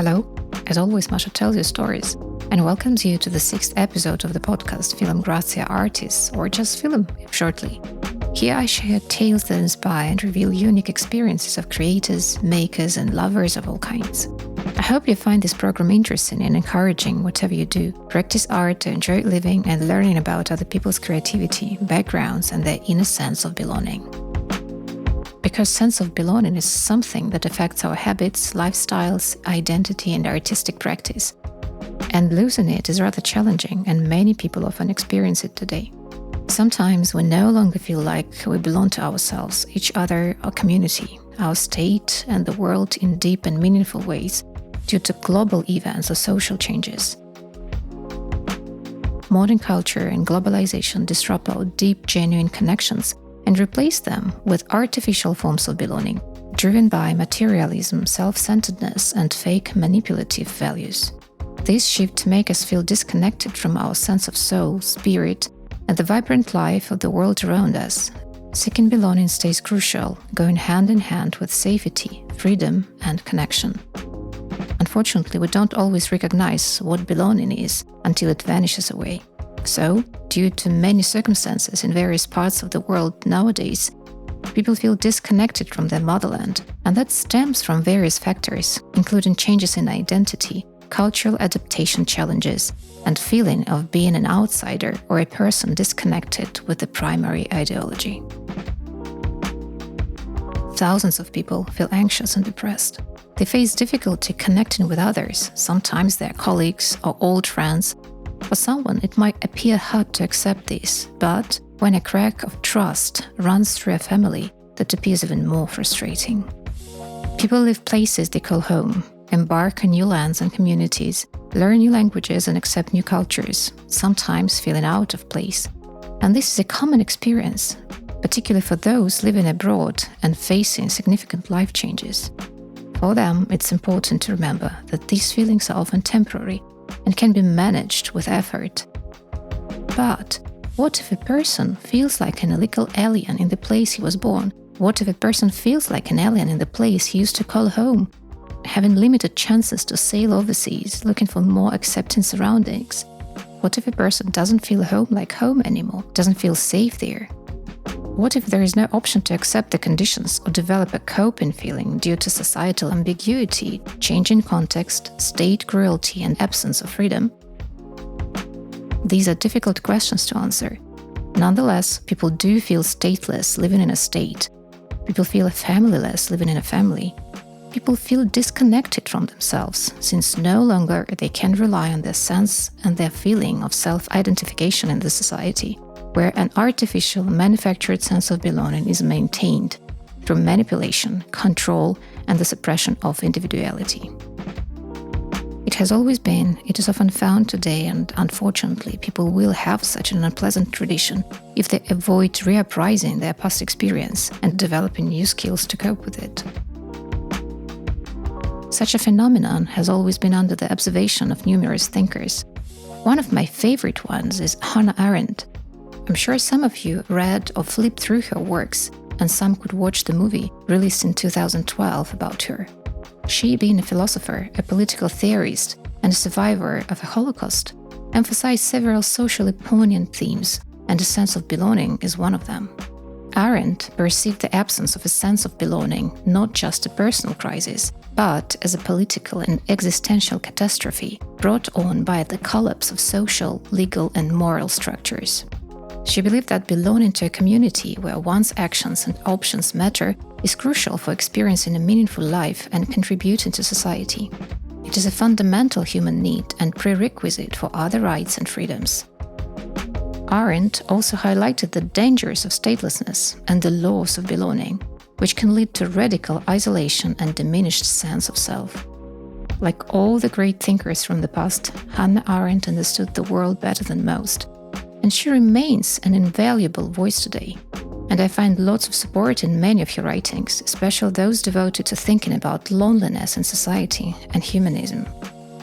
Hello, as always, Masha tells you stories and welcomes you to the 6th episode of the podcast Film Grazia Artists, or just Film, shortly. Here I share tales that inspire and reveal unique experiences of creators, makers, and lovers of all kinds. I hope you find this program interesting and encouraging whatever you do. Practice art, enjoy living, and learning about other people's creativity, backgrounds, and their inner sense of belonging. Because sense of belonging is something that affects our habits, lifestyles, identity, and artistic practice. And losing it is rather challenging, and many people often experience it today. Sometimes we no longer feel like we belong to ourselves, each other, our community, our state, and the world in deep and meaningful ways due to global events or social changes. Modern culture and globalization disrupt our deep, genuine connections and replace them with artificial forms of belonging, driven by materialism, self-centeredness, and fake manipulative values. This shift makes us feel disconnected from our sense of soul, spirit, and the vibrant life of the world around us. Seeking belonging stays crucial, going hand in hand with safety, freedom, and connection. Unfortunately, we don't always recognize what belonging is until it vanishes away. So, due to many circumstances in various parts of the world nowadays, people feel disconnected from their motherland, and that stems from various factors, including changes in identity, cultural adaptation challenges, and feeling of being an outsider or a person disconnected with the primary ideology. Thousands of people feel anxious and depressed. They face difficulty connecting with others, sometimes their colleagues or old friends. For someone, it might appear hard to accept this, but when a crack of trust runs through a family, that appears even more frustrating. People leave places they call home, embark on new lands and communities, learn new languages and accept new cultures, sometimes feeling out of place. And this is a common experience, particularly for those living abroad and facing significant life changes. For them, it's important to remember that these feelings are often temporary and can be managed with effort. But what if a person feels like an illegal alien in the place he was born? What if a person feels like an alien in the place he used to call home? Having limited chances to sail overseas, looking for more accepting surroundings. What if a person doesn't feel home like home anymore, doesn't feel safe there? What if there is no option to accept the conditions or develop a coping feeling due to societal ambiguity, change in context, state cruelty, and absence of freedom? These are difficult questions to answer. Nonetheless, people do feel stateless living in a state. People feel familyless living in a family. People feel disconnected from themselves, since no longer they can rely on their sense and their feeling of self-identification in the society, where an artificial, manufactured sense of belonging is maintained through manipulation, control, and the suppression of individuality. It has always been, it is often found today, and unfortunately, people will have such an unpleasant tradition if they avoid reappraising their past experience and developing new skills to cope with it. Such a phenomenon has always been under the observation of numerous thinkers. One of my favorite ones is Hannah Arendt. I'm sure some of you read or flipped through her works, and some could watch the movie released in 2012 about her. She, being a philosopher, a political theorist, and a survivor of a Holocaust, emphasized several socially poignant themes, and a sense of belonging is one of them. Arendt perceived the absence of a sense of belonging not just a personal crisis, but as a political and existential catastrophe brought on by the collapse of social, legal, and moral structures. She believed that belonging to a community where one's actions and options matter is crucial for experiencing a meaningful life and contributing to society. It is a fundamental human need and prerequisite for other rights and freedoms. Arendt also highlighted the dangers of statelessness and the loss of belonging, which can lead to radical isolation and diminished sense of self. Like all the great thinkers from the past, Hannah Arendt understood the world better than most, and she remains an invaluable voice today. And I find lots of support in many of her writings, especially those devoted to thinking about loneliness in society and humanism.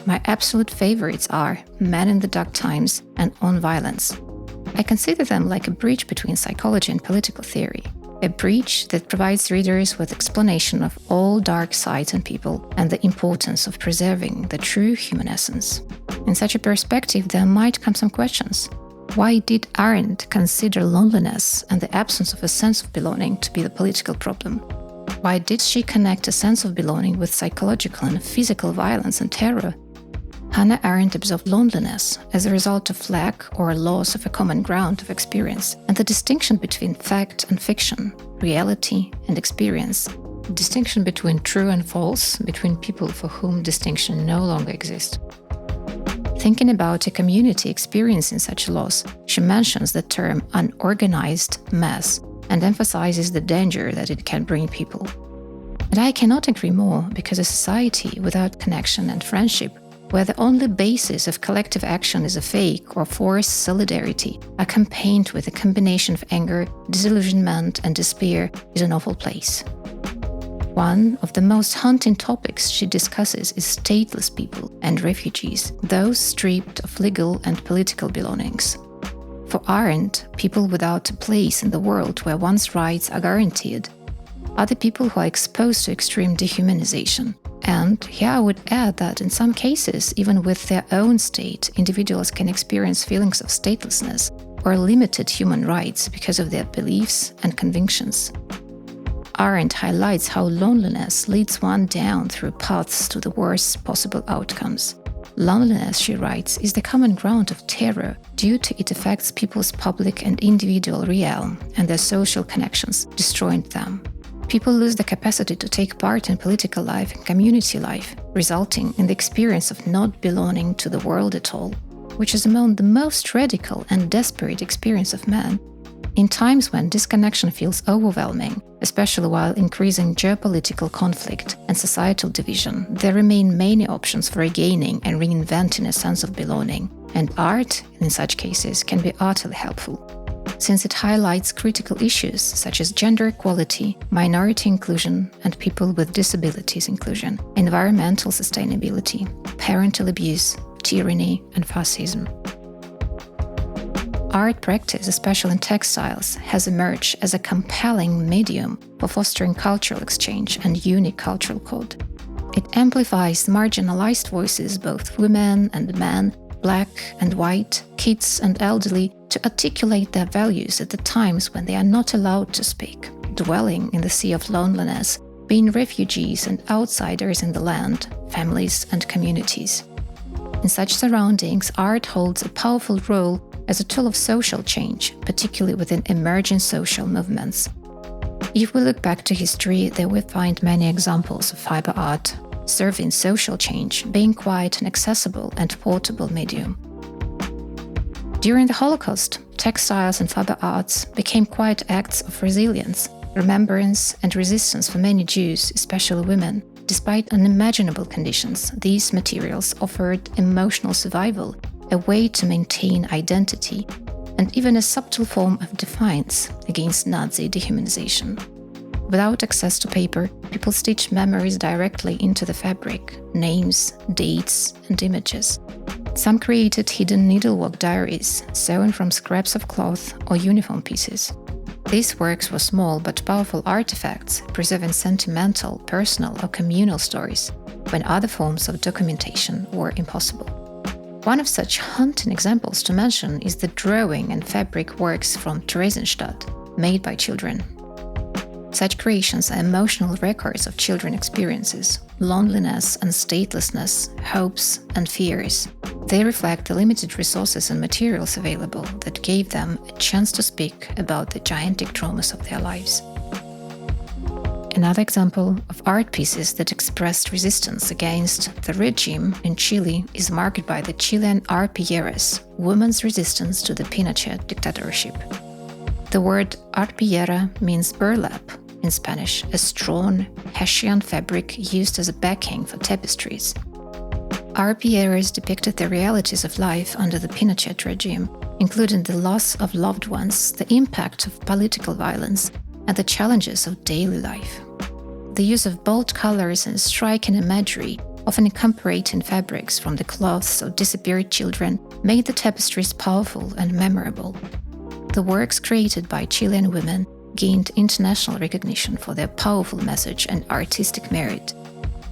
My absolute favorites are Man in the Dark Times and On Violence. I consider them like a bridge between psychology and political theory. a breach that provides readers with explanation of all dark sides in people and the importance of preserving the true human essence. In such a perspective, there might come some questions. Why did Arendt consider loneliness and the absence of a sense of belonging to be the political problem? Why did she connect a sense of belonging with psychological and physical violence and terror? Hannah Arendt observed loneliness as a result of lack or loss of a common ground of experience, and the distinction between fact and fiction, reality and experience, the distinction between true and false, between people for whom distinction no longer exists. Thinking about a community experiencing such loss, she mentions the term unorganized mass and emphasizes the danger that it can bring people. And I cannot agree more, because a society without connection and friendship, where the only basis of collective action is a fake or forced solidarity, accompanied with a combination of anger, disillusionment, and despair, is an awful place. One of the most haunting topics she discusses is stateless people and refugees, those stripped of legal and political belongings. For Arendt, people without a place in the world where one's rights are guaranteed are the people who are exposed to extreme dehumanization. And here I would add that in some cases, even with their own state, individuals can experience feelings of statelessness or limited human rights because of their beliefs and convictions. Arendt highlights how loneliness leads one down through paths to the worst possible outcomes. Loneliness, she writes, is the common ground of terror due to it affects people's public and individual realm and their social connections, destroying them. People lose the capacity to take part in political life and community life, resulting in the experience of not belonging to the world at all, which is among the most radical and desperate experience of man. In times when disconnection feels overwhelming, especially while increasing geopolitical conflict and societal division, there remain many options for regaining and reinventing a sense of belonging, and art, in such cases, can be utterly helpful, since it highlights critical issues such as gender equality, minority inclusion, and people with disabilities inclusion, environmental sustainability, parental abuse, tyranny, and fascism. Art practice, especially in textiles, has emerged as a compelling medium for fostering cultural exchange and unique cultural code. It amplifies marginalized voices, both women and men, black and white, kids and elderly, to articulate their values at the times when they are not allowed to speak, dwelling in the sea of loneliness, being refugees and outsiders in the land, families and communities. In such surroundings, art holds a powerful role as a tool of social change, particularly within emerging social movements. If we look back to history, there we find many examples of fibre art, serving social change, being quite an accessible and portable medium. During the Holocaust, textiles and fibre arts became quite acts of resilience, remembrance and resistance for many Jews, especially women. Despite unimaginable conditions, these materials offered emotional survival, a way to maintain identity, and even a subtle form of defiance against Nazi dehumanization. Without access to paper, people stitched memories directly into the fabric, names, dates, and images. Some created hidden needlework diaries, sewn from scraps of cloth or uniform pieces. These works were small but powerful artifacts, preserving sentimental, personal, or communal stories, when other forms of documentation were impossible. One of such haunting examples to mention is the drawing and fabric works from Theresienstadt, made by children. Such creations are emotional records of children's experiences, loneliness and statelessness, hopes and fears. They reflect the limited resources and materials available that gave them a chance to speak about the gigantic traumas of their lives. Another example of art pieces that expressed resistance against the regime in Chile is marked by the Chilean arpilleras, women's resistance to the Pinochet dictatorship. The word arpillera means burlap in Spanish, a strong Hessian fabric used as a backing for tapestries. Arpilleras depicted the realities of life under the Pinochet regime, including the loss of loved ones, the impact of political violence, and the challenges of daily life. The use of bold colors and striking imagery, often incorporating fabrics from the cloths of disappeared children, made the tapestries powerful and memorable. The works created by Chilean women gained international recognition for their powerful message and artistic merit.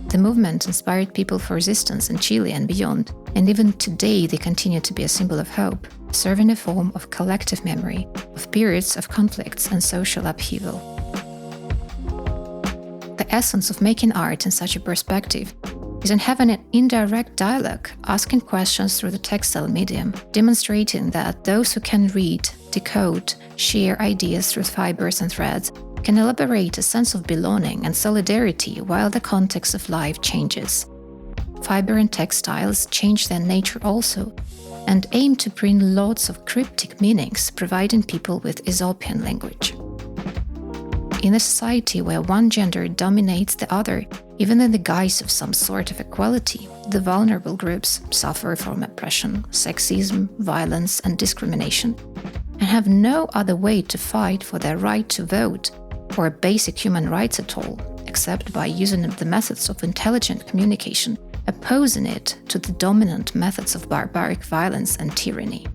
The movement inspired people for resistance in Chile and beyond, and even today they continue to be a symbol of hope, serving a form of collective memory of periods of conflicts and social upheaval. The essence of making art in such a perspective is in having an indirect dialogue, asking questions through the textile medium, demonstrating that those who can read, decode, share ideas through fibers and threads can elaborate a sense of belonging and solidarity while the context of life changes. Fiber and textiles change their nature also, and aim to bring lots of cryptic meanings, providing people with Aesopian language. In a society where one gender dominates the other, even in the guise of some sort of equality, the vulnerable groups suffer from oppression, sexism, violence, and discrimination, and have no other way to fight for their right to vote or basic human rights at all, except by using the methods of intelligent communication, opposing it to the dominant methods of barbaric violence and tyranny.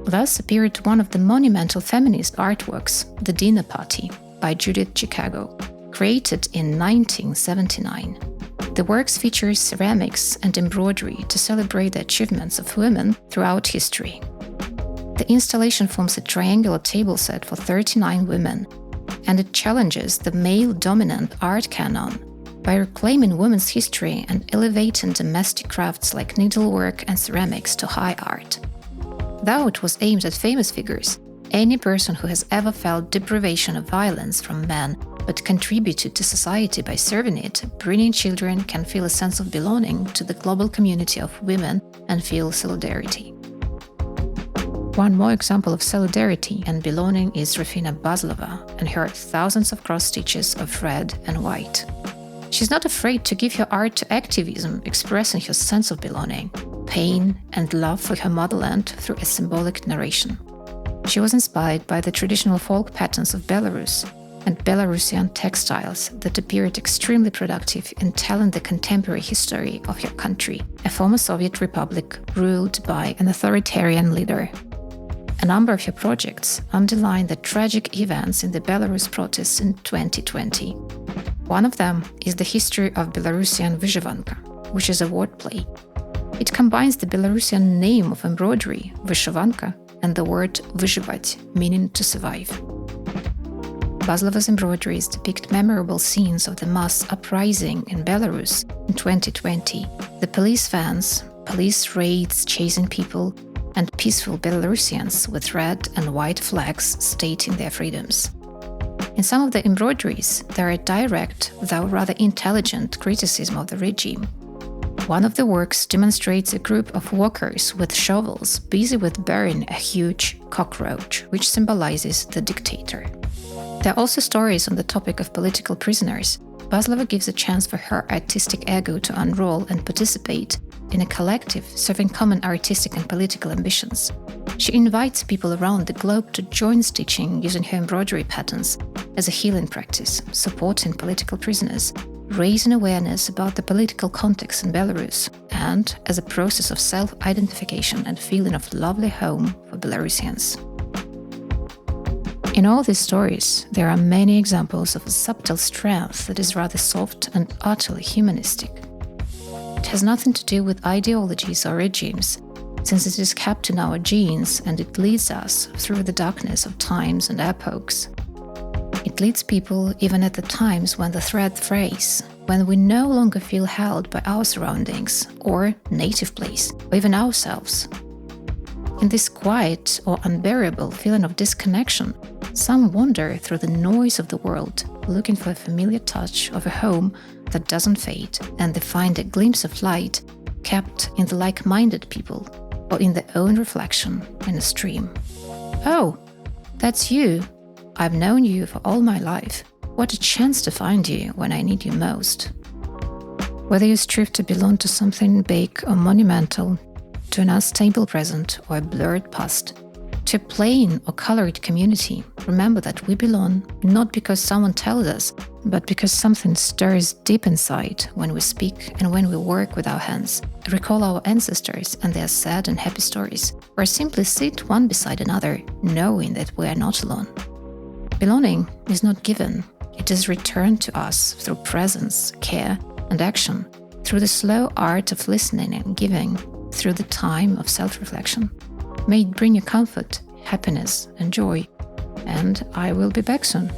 Thus appeared one of the monumental feminist artworks, The Dinner Party, by Judith Chicago, created in 1979. The works features ceramics and embroidery to celebrate the achievements of women throughout history. The installation forms a triangular table set for 39 women, and it challenges the male-dominant art canon by reclaiming women's history and elevating domestic crafts like needlework and ceramics to high art. Though it was aimed at famous figures, any person who has ever felt deprivation of violence from men but contributed to society by serving it, bringing children, can feel a sense of belonging to the global community of women and feel solidarity. One more example of solidarity and belonging is Rufina Bazlova and her thousands of cross-stitches of red and white. She's not afraid to give her art to activism, expressing her sense of belonging, pain, and love for her motherland through a symbolic narration. She was inspired by the traditional folk patterns of Belarus and Belarusian textiles that appeared extremely productive in telling the contemporary history of her country, a former Soviet republic ruled by an authoritarian leader. A number of her projects underline the tragic events in the Belarus protests in 2020. One of them is the history of Belarusian Vyshyvanka, which is a wordplay. It combines the Belarusian name of embroidery, Vyshyvanka, and the word vyzhyvat, meaning to survive. Bazlova's embroideries depict memorable scenes of the mass uprising in Belarus in 2020, the police vans, police raids chasing people, and peaceful Belarusians with red and white flags stating their freedoms. In some of the embroideries, there are direct, though rather intelligent, criticism of the regime. One of the works demonstrates a group of workers with shovels busy with burying a huge cockroach, which symbolizes the dictator. There are also stories on the topic of political prisoners. Bazlova gives a chance for her artistic ego to unroll and participate in a collective serving common artistic and political ambitions. She invites people around the globe to join stitching using her embroidery patterns as a healing practice, supporting political prisoners, raising awareness about the political context in Belarus, and as a process of self-identification and feeling of lovely home for Belarusians. In all these stories, there are many examples of a subtle strength that is rather soft and utterly humanistic. It has nothing to do with ideologies or regimes, since it is kept in our genes and it leads us through the darkness of times and epochs. It leads people even at the times when the thread frays, when we no longer feel held by our surroundings or native place, or even ourselves. In this quiet or unbearable feeling of disconnection, some wander through the noise of the world, looking for a familiar touch of a home that doesn't fade, and they find a glimpse of light kept in the like-minded people, or in their own reflection in a stream. Oh, that's you. I've known you for all my life. What a chance to find you when I need you most. Whether you strive to belong to something big or monumental, to an unstable present or a blurred past, to a plain or colored community, remember that we belong not because someone tells us, but because something stirs deep inside when we speak and when we work with our hands, recall our ancestors and their sad and happy stories, or simply sit one beside another, knowing that we are not alone. Belonging is not given, it is returned to us through presence, care, and action, through the slow art of listening and giving, through the time of self-reflection. May it bring you comfort, happiness, and joy. And I will be back soon.